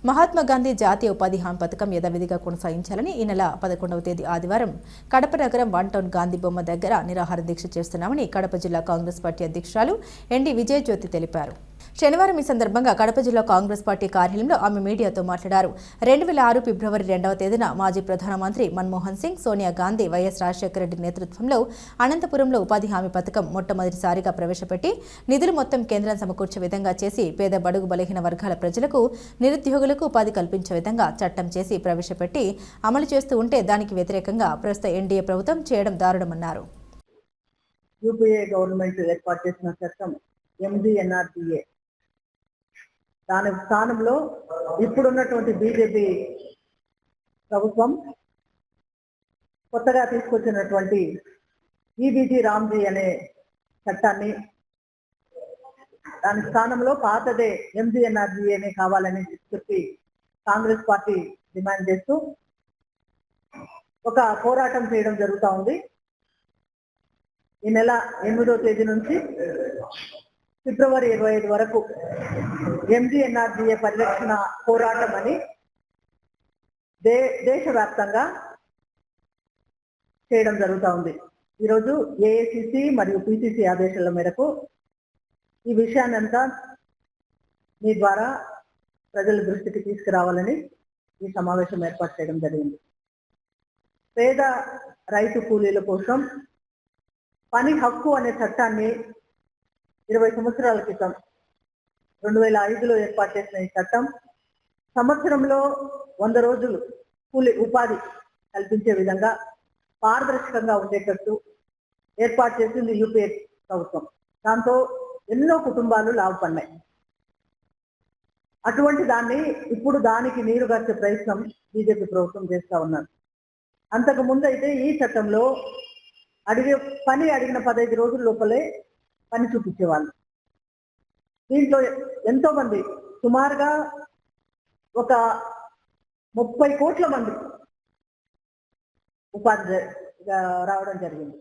మహాత్మా గాంధీ జాతీయ ఉపాధి హామీ పథకం యథావిధిగా కొనసాగించాలని ఈ నెల 11వ తేదీ ఆదివారం కడప నగరం వన్ టౌన్ గాంధీ బొమ్మ దగ్గర నిరాహార దీక్ష చేస్తున్నామని కడప జిల్లా కాంగ్రెస్ పార్టీ అధ్యక్షురాలు ఎన్డి విజయజ్యోతి తెలిపారు. శనివారం ఈ సందర్భంగా కడప జిల్లా కాంగ్రెస్ పార్టీ కార్యాలయంలో ఆమె మీడియాతో మాట్లాడారు. 2006 ఫిబ్రవరి 2వ తేదీన మాజీ ప్రధానమంత్రి మన్మోహన్ సింగ్, సోనియా గాంధీ, వైఎస్ రాజశేఖర రెడ్డి నేతృత్వంలో అనంతపురంలో ఉపాధి హామీ పథకం మొట్టమొదటిసారిగా ప్రవేశపెట్టి నిధులు మొత్తం కేంద్రం సమకూర్చే విధంగా చేసి పేద బడుగు బలహీన వర్గాల ప్రజలకు, నిరుద్యోగులకు ఉపాధి కల్పించే విధంగా చట్టం చేసి ప్రవేశపెట్టి అమలు చేస్తూ ఉంటే దానికి వ్యతిరేకంగా ప్రస్తుత ఎన్డీఏ ప్రభుత్వం చేయడం దారుణమన్నారు. యూపీఏ గవర్నమెంట్ ఏర్పాటు చేసిన చట్టం ఎంజీఎన్ఆర్డీఏ దాని స్థానంలో ఇప్పుడున్నటువంటి బీజేపీ ప్రభుత్వం కొత్తగా తీసుకొచ్చినటువంటి ఈబీజీ రామ్జీ అనే చట్టాన్ని దాని స్థానంలో పాతదే ఎంజీఎన్ఆర్డీఏనే కావాలని చెప్పి కాంగ్రెస్ పార్టీ డిమాండ్ చేస్తూ ఒక పోరాటం చేయడం జరుగుతూ ఉంది. ఈ నెల 8వ తేదీ నుంచి ఫిబ్రవరి 25 వరకు ఎంజీఎన్ఆర్డీఏ పరిరక్షణ పోరాటం అని దేశవ్యాప్తంగా చేయడం జరుగుతూ ఉంది. ఈరోజు ఏఐసిసి మరియు పిసిసి ఆదేశాల మేరకు ఈ విషయాన్నంతా మీ ద్వారా ప్రజల దృష్టికి తీసుకురావాలని ఈ సమావేశం ఏర్పాటు చేయడం జరిగింది. పేద రైతు కూలీల కోసం పని హక్కు అనే చట్టాన్ని 20 సంవత్సరాల క్రితం 2005లో ఏర్పాటు చేసిన ఈ చట్టం సంవత్సరంలో 100 రోజులు కూలీ ఉపాధి కల్పించే విధంగా పారదర్శకంగా ఉండేటట్టు ఏర్పాటు చేసింది యూపీఏ ప్రభుత్వం. దాంతో ఎన్నో కుటుంబాలు లాభపడ్డాయి. అటువంటి దాన్ని ఇప్పుడు దానికి నీరుగార్చే ప్రయత్నం బీజేపీ ప్రభుత్వం చేస్తూ ఉన్నారు. అంతకు ముందు అయితే ఈ చట్టంలో అడిగిన 15 రోజుల లోపలే పని చూపించేవాళ్ళు. దీంట్లో ఎంతో మంది సుమారుగా ఒక 30 కోట్ల మంది ఉపాధి రావడం జరిగింది.